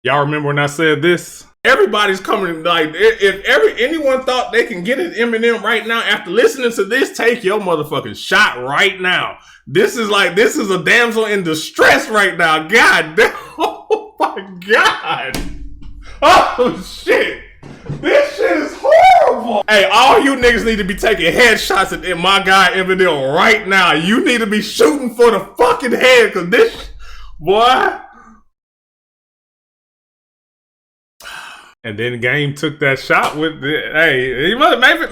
Y'all remember when I said this? Everybody's coming, like, if anyone thought they can get an Eminem right now after listening to this, take your motherfucking shot right now. This is a damsel in distress right now. God damn. Oh my God. Oh shit. This shit is horrible. Hey, all you niggas need to be taking headshots at my guy Eminem right now. You need to be shooting for the fucking head, cause this, boy. And then Game took that shot with the, hey,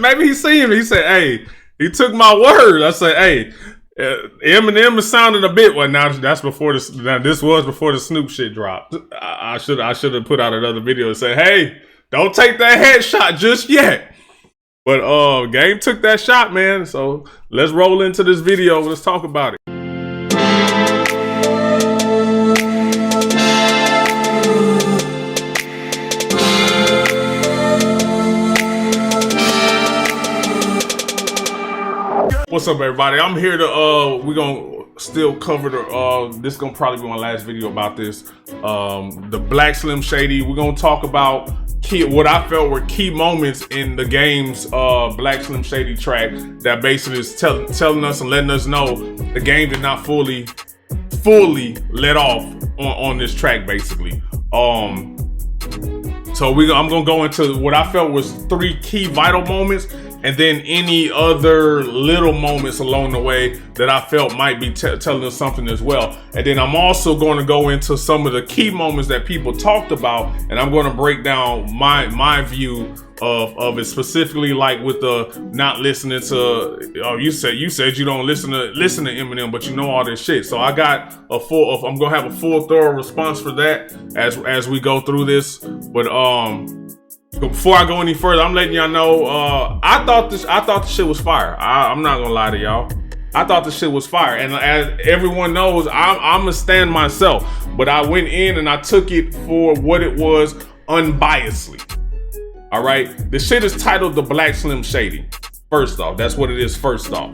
maybe he seen him. He said, hey, he took my word. I said, hey, Eminem is sounding a bit. Well, now that's before this. Now this was before the Snoop shit dropped. I should have put out another video and said, hey, don't take that headshot just yet. But Game took that shot, man. So let's roll into this video. Let's talk about it. What's up, everybody? I'm here to we're gonna still cover the this is gonna probably be my last video about this. The Black Slim Shady. We're gonna talk about what I felt were key moments in the Game's Black Slim Shady track that basically is telling us and letting us know the Game did not fully let off on this track, basically. So I'm gonna go into what I felt was 3 key vital moments, and then any other little moments along the way that I felt might be telling us something as well. And then I'm also going to go into some of the key moments that people talked about, and I'm going to break down my view of it, specifically like with the not listening to. You said you don't listen to Eminem, but you know all this shit. So I got I'm gonna have a full thorough response for that as we go through this. But before I go any further, I'm letting y'all know, I thought the shit was fire. I'm not gonna lie to y'all. I thought the shit was fire. And as everyone knows, I'm a stand myself. But I went in and I took it for what it was, unbiasedly. All right? The shit is titled The Black Slim Shady. First off, that's what it is first off.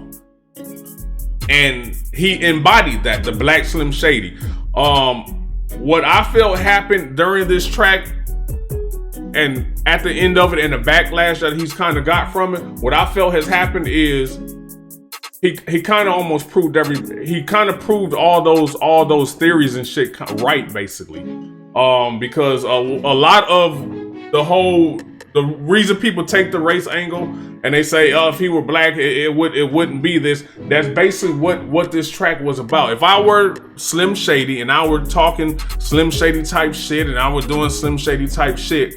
And he embodied that, the Black Slim Shady. What I felt happened during this track, and at the end of it, and the backlash that he's kind of got from it, what I felt has happened is he kind of almost proved all those theories and shit right, basically. Because a lot of the reason people take the race angle and they say, if he were black, it wouldn't be this. That's basically what this track was about. If I were Slim Shady and I were talking Slim Shady type shit and I was doing Slim Shady type shit,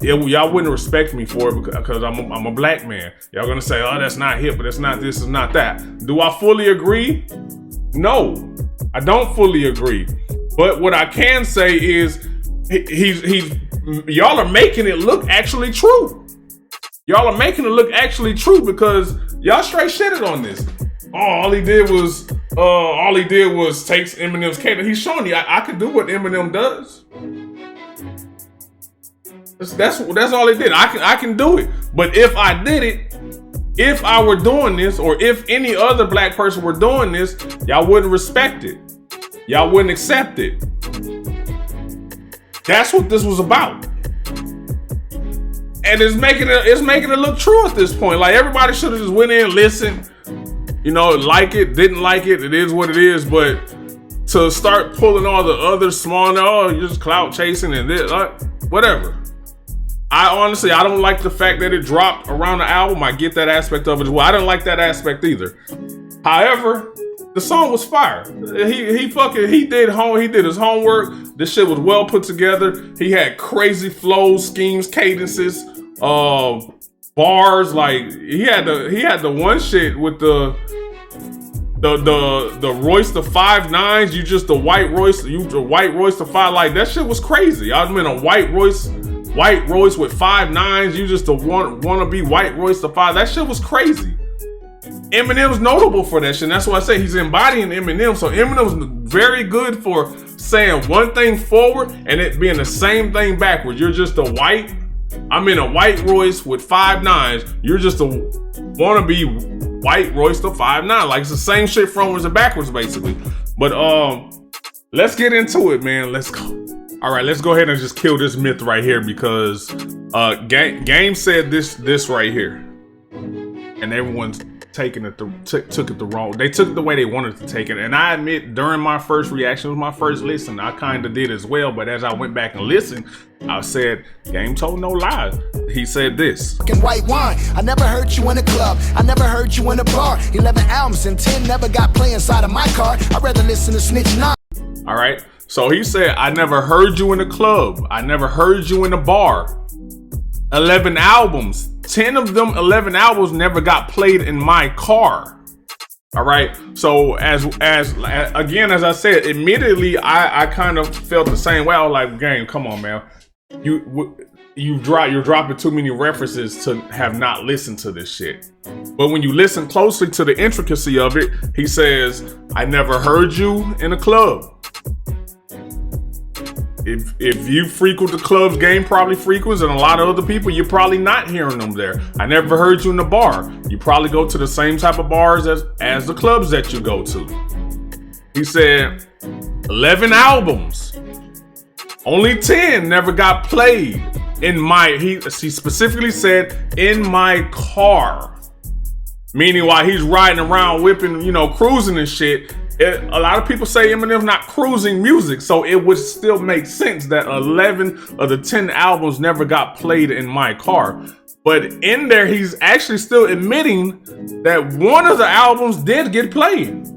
y'all wouldn't respect me for it because I'm a black man. Y'all gonna say, oh, that's not hip, but it's not this, is not that. Do I fully agree? No, I don't fully agree. But what I can say is y'all are making it look actually true. Y'all are making it look actually true because y'all straight shitted on this. Oh, all he did was take Eminem's cake. He's showing you I can do what Eminem does. That's all he did. I can do it. But if I did it, if I were doing this, or if any other black person were doing this, y'all wouldn't respect it. Y'all wouldn't accept it. That's what this was about. And it's making it look true at this point. Like, everybody should have just went in, listened, like it, didn't like it. It is what it is. But to start pulling all the other small, you're just clout chasing and this, whatever. I don't like the fact that it dropped around the album. I get that aspect of it as well. I didn't like that aspect either. However, the song was fire. He did his homework. This shit was well put together. He had crazy flows, schemes, cadences, bars. Like, he had the one shit with the Royce the 5.9s. You just the white Royce. You the white Royce the 5. Like, that shit was crazy. I mean, a white Royce with 5.9s. You just the wanna be white Royce the 5. That shit was crazy. Eminem's notable for that shit. And that's why I say he's embodying Eminem. So Eminem's very good for saying one thing forward and it being the same thing backwards. You're just a white. I'm in a white Royce with 5.9s. You're just a wannabe white Royce to 5.9. Like, it's the same shit frontwards and backwards, basically. But let's get into it, man. Let's go. All right, let's go ahead and just kill this myth right here because Game said this right here, and everyone's taking it took it the wrong. They took it the way they wanted to take it, and I admit during my first reaction, was my first listen, I kind of did as well. But as I went back and listened, I said Game told no lies. He said this. White wine. I never heard you in a club. I never heard you in a bar. 11 albums and 10 never got play inside of my car. I'd rather listen to Snitch 9. All right. So he said, I never heard you in a club. I never heard you in a bar. 11 albums. 10 of them 11 albums never got played in my car. All right. So as again, as I said, immediately I kind of felt the same way. I was like, Game, come on, man. You're dropping too many references to have not listened to this shit. But when you listen closely to the intricacy of it, he says, I never heard you in a club. If you frequent the clubs Game probably frequents, and a lot of other people, you're probably not hearing them there. I never heard you in the bar. You probably go to the same type of bars as the clubs that you go to. He said 11 albums. Only 10 never got played in my, he specifically said, in my car. Meaning while he's riding around whipping, cruising and shit. A lot of people say Eminem's not cruising music, so it would still make sense that 11 of the 10 albums never got played in my car. But in there, he's actually still admitting that one of the albums did get played.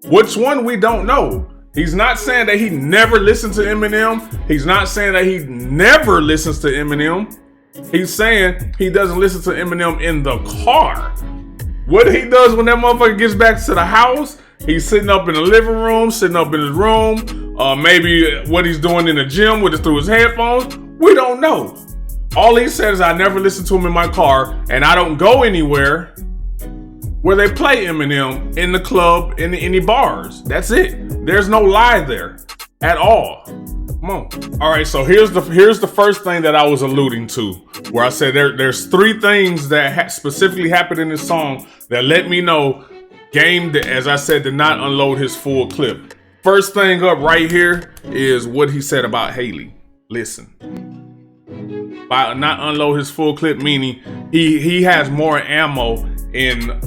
Which one, we don't know. He's not saying that he never listened to Eminem. He's not saying that he never listens to Eminem. He's saying he doesn't listen to Eminem in the car. What he does when that motherfucker gets back to the house, he's sitting up in the living room, sitting up in his room, maybe what he's doing in the gym through his headphones. We don't know. All he said is I never listen to him in my car, and I don't go anywhere where they play Eminem in the club, in any bars. That's it. There's no lie there at all. Come on. All right, so here's the first thing that I was alluding to, where I said there's three things that specifically happened in this song that let me know Game, as I said, did not unload his full clip. First thing up right here is what he said about Haley. Listen. By not unload his full clip, meaning he has more ammo in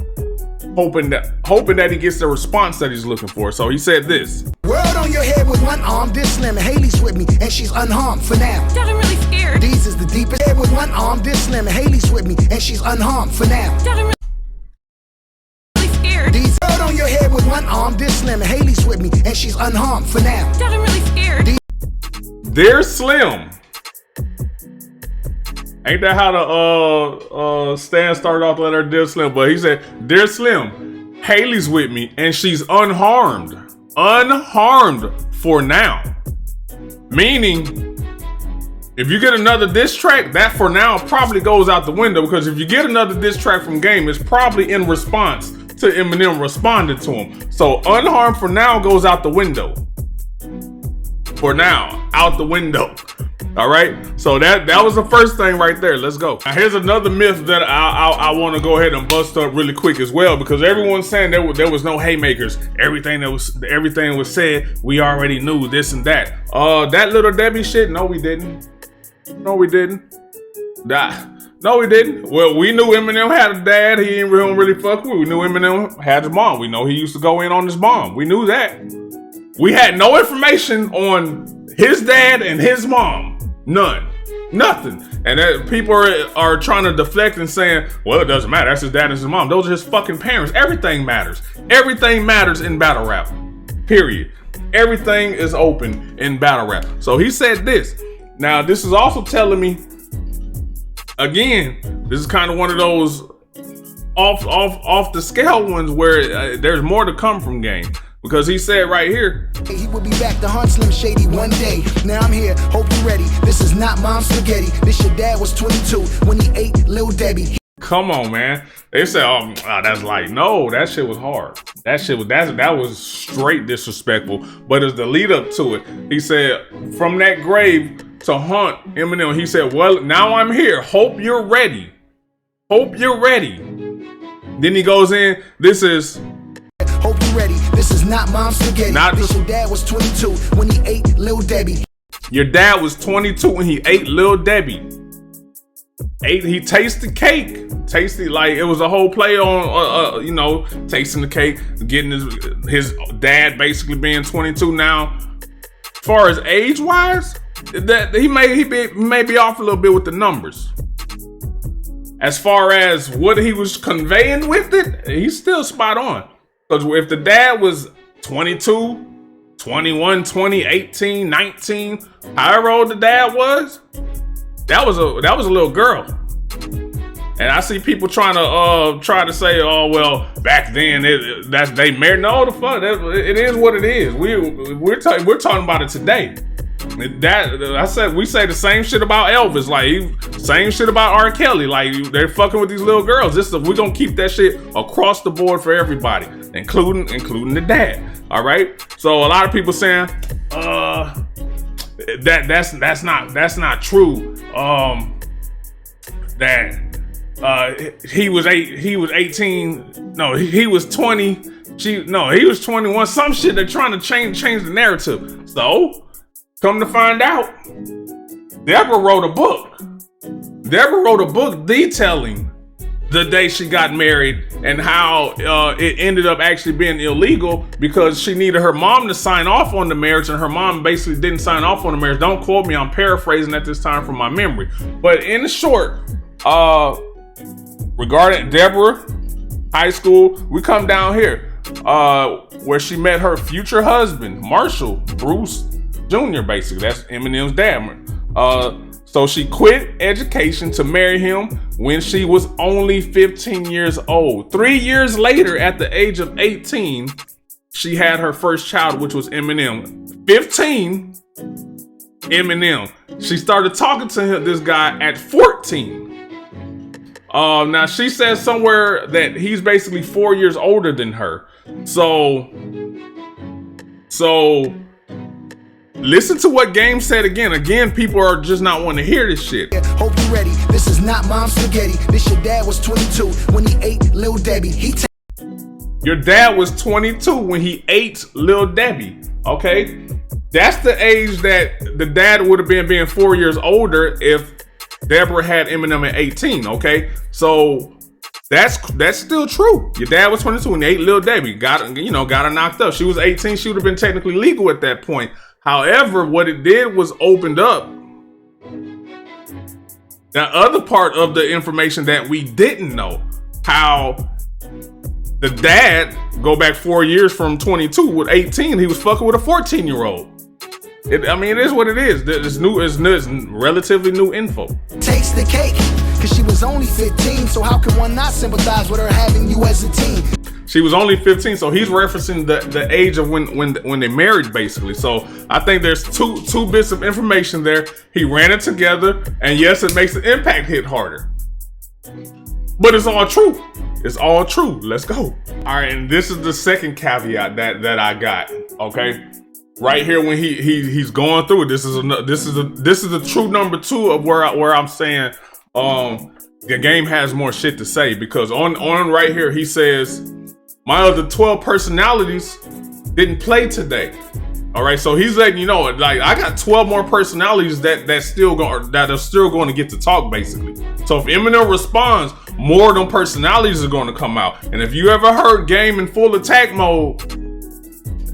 hoping that he gets the response that he's looking for. So he said this. World on your head with one arm, this slim, and Haley's with me, and she's unharmed for now. I'm really scared. These is the deepest head with one arm, this slim, and Haley's with me, and she's unharmed for now. I'm really scared. These world on your head with one arm, this slim, and Haley's with me, and she's unharmed for now. I'm really scared. They're Slim. Ain't that how the Stan started off the letter Dear Slim? But he said, Dear Slim, Haley's with me and she's unharmed. Unharmed for now. Meaning, if you get another diss track, that for now probably goes out the window, because if you get another diss track from Game, it's probably in response to Eminem responding to him. So unharmed for now goes out the window. For now, out the window. All right, so that was the first thing right there. Let's go. Now here's another myth that I want to go ahead and bust up really quick as well, because everyone's saying there was no haymakers. Everything was said. We already knew this and that. That Little Debbie shit. No, we didn't. No, we didn't. No, we didn't. Well, we knew Eminem had a dad. He didn't really fuck with. We knew Eminem had his mom. We know he used to go in on his mom. We knew that. We had no information on his dad and his mom. None. Nothing. And people are trying to deflect and saying, well, it doesn't matter. That's his dad and his mom. Those are his fucking parents. Everything matters. Everything matters in battle rap. Period. Everything is open in battle rap. So he said this. Now, this is also telling me, again, this is kind of one of those off the scale ones where there's more to come from Game. Because he said right here, he will be back to hunt Slim Shady one day. Now I'm here, hope you're ready. This is not mom's spaghetti. This your dad was 22 when he ate Lil Debbie. Come on, man. They said, oh, that's like, no, that shit was hard. That was straight disrespectful. But as the lead up to it, he said, from that grave to hunt Eminem, he said, well, now I'm here. Hope you're ready. Hope you're ready. Then he goes in, this is, hope you're ready. This is not mom's spaghetti. This your dad was 22 when he ate Lil Debbie. Your dad was 22 when he ate Lil Debbie. He tasted cake. Tasted like it was a whole play on, tasting the cake, getting his dad basically being 22 now. As far as age wise, that he may be off a little bit with the numbers. As far as what he was conveying with it, he's still spot on. Because if the dad was 22, 21, 20, 18, 19, however old the dad was, that was a little girl. And I see people trying to say, oh well, back then they married. No, the fuck, it is what it is. We're talking about it today. We say the same shit about Elvis, like same shit about R. Kelly. Like they're fucking with these little girls. We're gonna keep that shit across the board for everybody, including the dad. All right. So a lot of people saying, that's not true. He was 18. No, he was 20. He was 21. Some shit. They're trying to change the narrative. So, come to find out, Deborah wrote a book. Deborah wrote a book detailing the day she got married and how it ended up actually being illegal because she needed her mom to sign off on the marriage, and her mom basically didn't sign off on the marriage. Don't quote me. I'm paraphrasing at this time from my memory. But in short, regarding Deborah, high school, we come down here where she met her future husband, Marshall Bruce Jr. Basically, that's Eminem's dad. So she quit education to marry him when she was only 15 years old. 3 years later, at the age of 18, she had her first child, which was Eminem. 15, Eminem. She started talking to this guy at 14. Now she says somewhere that he's basically 4 years older than her. So listen to what Game said again. Again, people are just not wanting to hear this shit. Hope you ready. This is not mom's spaghetti. This your dad was 22 when he ate Lil Debbie. Your dad was 22 when he ate Lil Debbie. Okay, that's the age that the dad would have been being 4 years older if Deborah had Eminem at 18. Okay, so that's still true. Your dad was 22 when he ate Lil Debbie. Got her knocked up. She was 18. She would have been technically legal at that point. However, what it did was opened up the other part of the information that we didn't know. How the dad, go back 4 years from 22 with 18, he was fucking with a 14-year-old. It is what it is. It's relatively new info. Taste the cake, cause she was only 15, so how can one not sympathize with her having you as a teen? She was only 15, so he's referencing the age of when they married, basically. So I think there's two bits of information there. He ran it together, and yes, it makes the impact hit harder. But it's all true. It's all true. Let's go. All right, and this is the second caveat that I got. Okay, right here when he's going through it. This is a true number two of where I'm saying the Game has more shit to say, because on right here he says, my other 12 personalities didn't play today. All right, so he's letting you know, like, I got 12 more personalities that are still going to get to talk, basically. So if Eminem responds, more of them personalities are going to come out. And if you ever heard Game in full attack mode,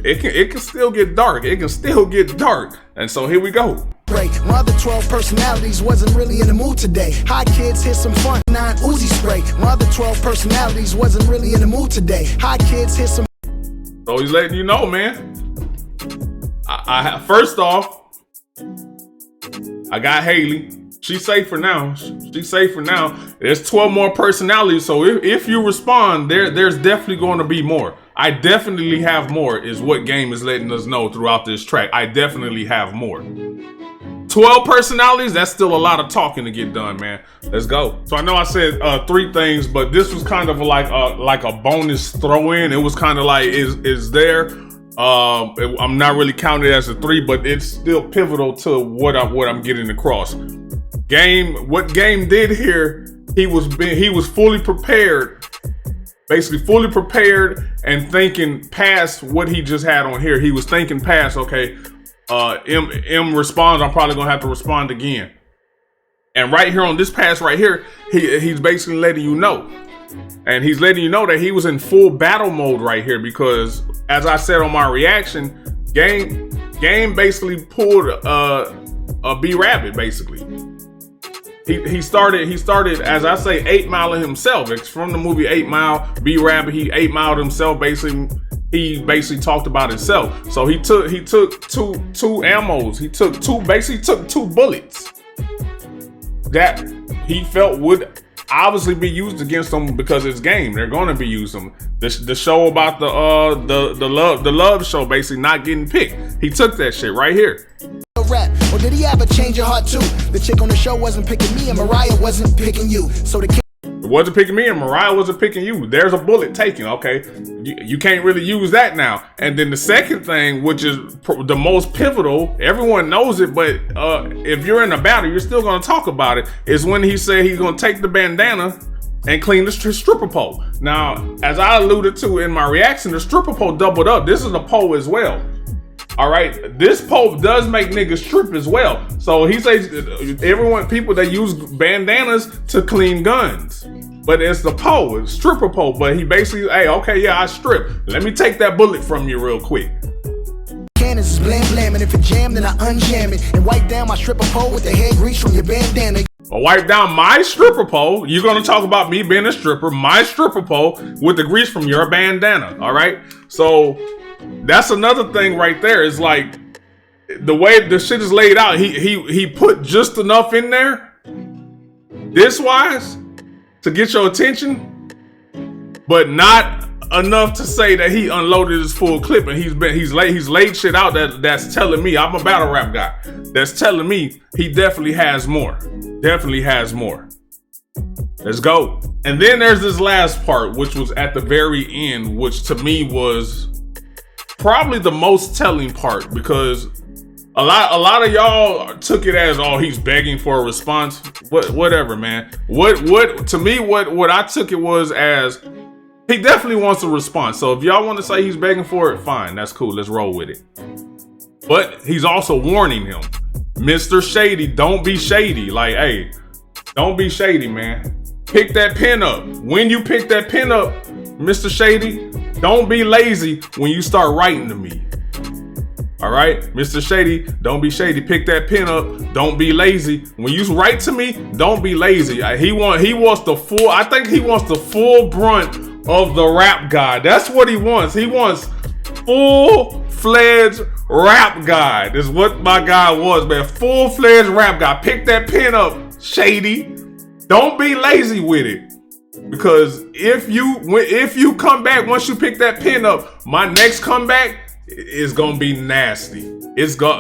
it can still get dark. It can still get dark. And so here we go. My other 12 personalities wasn't really in the mood today. Hi kids, here's some fun, 9 Uzi spray. My other 12 personalities wasn't really in the mood today. Hi kids, here's some. So he's letting you know, man. I first off, I got Haley. She's safe for now. There's 12 more personalities. So if you respond, there's definitely going to be more. I definitely have more, is what Game is letting us know throughout this track. I definitely have more. 12 personalities, that's still a lot of talking to get done, man. Let's go. So I know I said 3 things, but this was kind of like a bonus throw in. It was kind of like, is there? I'm not really counting it as a 3, but it's still pivotal to what I'm getting across. What Game did here, he was fully prepared, basically fully prepared and thinking past what he just had on here. He was thinking past, okay, M responds, I'm probably gonna have to respond again. And right here on this pass right here, he's basically letting you know. And he's letting you know that he was in full battle mode right here because, as I said on my reaction, Game basically pulled a B Rabbit basically. He started, as I say, 8 Mile'ing himself. It's from the movie 8 Mile. B Rabbit, he 8 Miled himself basically. He basically talked about himself. So he took two ammos. He took two bullets that he felt would obviously be used against them because it's Game. They're gonna be using them. The show about the love show basically not getting picked. He took that shit right here. Rap, or did he ever change your heart too? The chick on the show wasn't picking me and Mariah wasn't picking you. So the It wasn't picking me and Mariah wasn't picking you. There's a bullet taken, okay? You can't really use that now. And then the second thing, which is the most pivotal, everyone knows it, but if you're in a battle, you're still gonna talk about it, is when he said he's gonna take the bandana and clean the stripper pole. Now, as I alluded to in my reaction, the stripper pole doubled up. This is a pole as well. All right, this pole does make niggas strip as well. So he says people that use bandanas to clean guns, but it's the pole, it's stripper pole. But he basically, hey, okay, yeah, I strip. Let me take that bullet from you real quick. cannons is blam blam, and if it jam, then I unjam it and wipe down my stripper pole with the hair grease from your bandana. Wipe down my stripper pole. You're gonna talk about me being a stripper, my stripper pole with the grease from your bandana. All right, so that's another thing right there. Is like the way the shit is laid out. He put just enough in there, this wise, to get your attention, but not enough to say that he unloaded his full clip. And he's laid shit out that's telling me, I'm a battle rap guy, that's telling me he definitely has more. Definitely has more. Let's go. And then there's this last part, which was at the very end, which to me was probably the most telling part, because a lot of y'all took it as, oh, he's begging for a response. Whatever, man. What to me, what I took it was as, he definitely wants a response. So if y'all want to say he's begging for it, fine, that's cool. Let's roll with it. But he's also warning him, Mr. Shady, don't be shady. Like, hey, don't be shady, man. Pick that pen up. When you pick that pen up, Mr. Shady, don't be lazy when you start writing to me. All right, Mr. Shady, don't be shady. Pick that pen up. Don't be lazy when you write to me. Don't be lazy. He wants the full. I think he wants the full brunt of the rap guy. That's what he wants. He wants full-fledged rap guy. This is what my guy was, man. Full-fledged rap guy. Pick that pen up, Shady. Don't be lazy with it. Because if you come back, once you pick that pen up, my next comeback is gonna be nasty.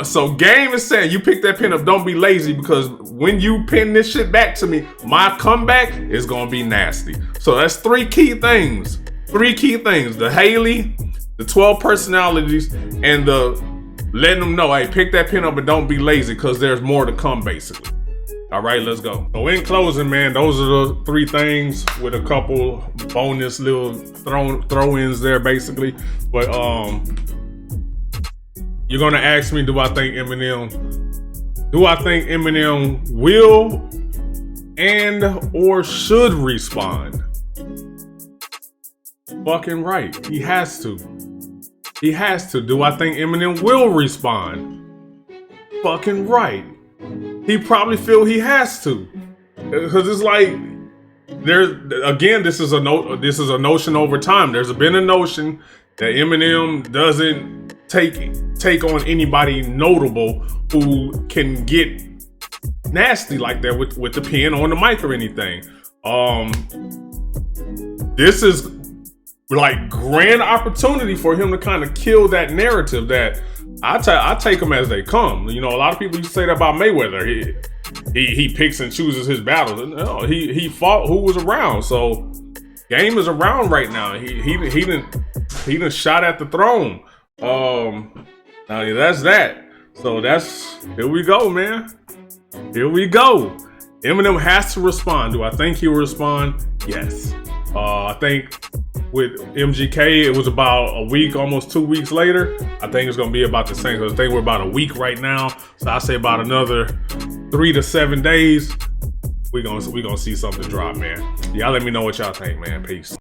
So Game is saying, you pick that pen up, don't be lazy, because when you pin this shit back to me, my comeback is gonna be nasty. So that's three key things. The Haley, the 12 personalities, and the letting them know, hey, pick that pen up and don't be lazy, because there's more to come, basically. All right, let's go. So in closing, man, those are the three things with a couple bonus little throw-ins there, basically. But you're gonna ask me, do I think Eminem will and or should respond? Fucking right, he has to. He has to. Do I think Eminem will respond? Fucking right. He probably feel he has to, because it's like this is a notion over time. There's been a notion that Eminem doesn't take on anybody notable who can get nasty like that with the pen on the mic or anything. This is like grand opportunity for him to kind of kill that narrative that I take them as they come. You know, a lot of people used to say that about Mayweather. He picks and chooses his battles. No, he fought who was around. So Game is around right now. He done shot at the throne. Now that's that. So here we go, man. Here we go. Eminem has to respond. Do I think he'll respond? Yes. I think with MGK, it was about a week, almost 2 weeks later. I think it's gonna be about the same. Cause I think we're about a week right now. So I say about another 3 to 7 days, we gonna see something drop, man. Y'all let me know what y'all think, man. Peace.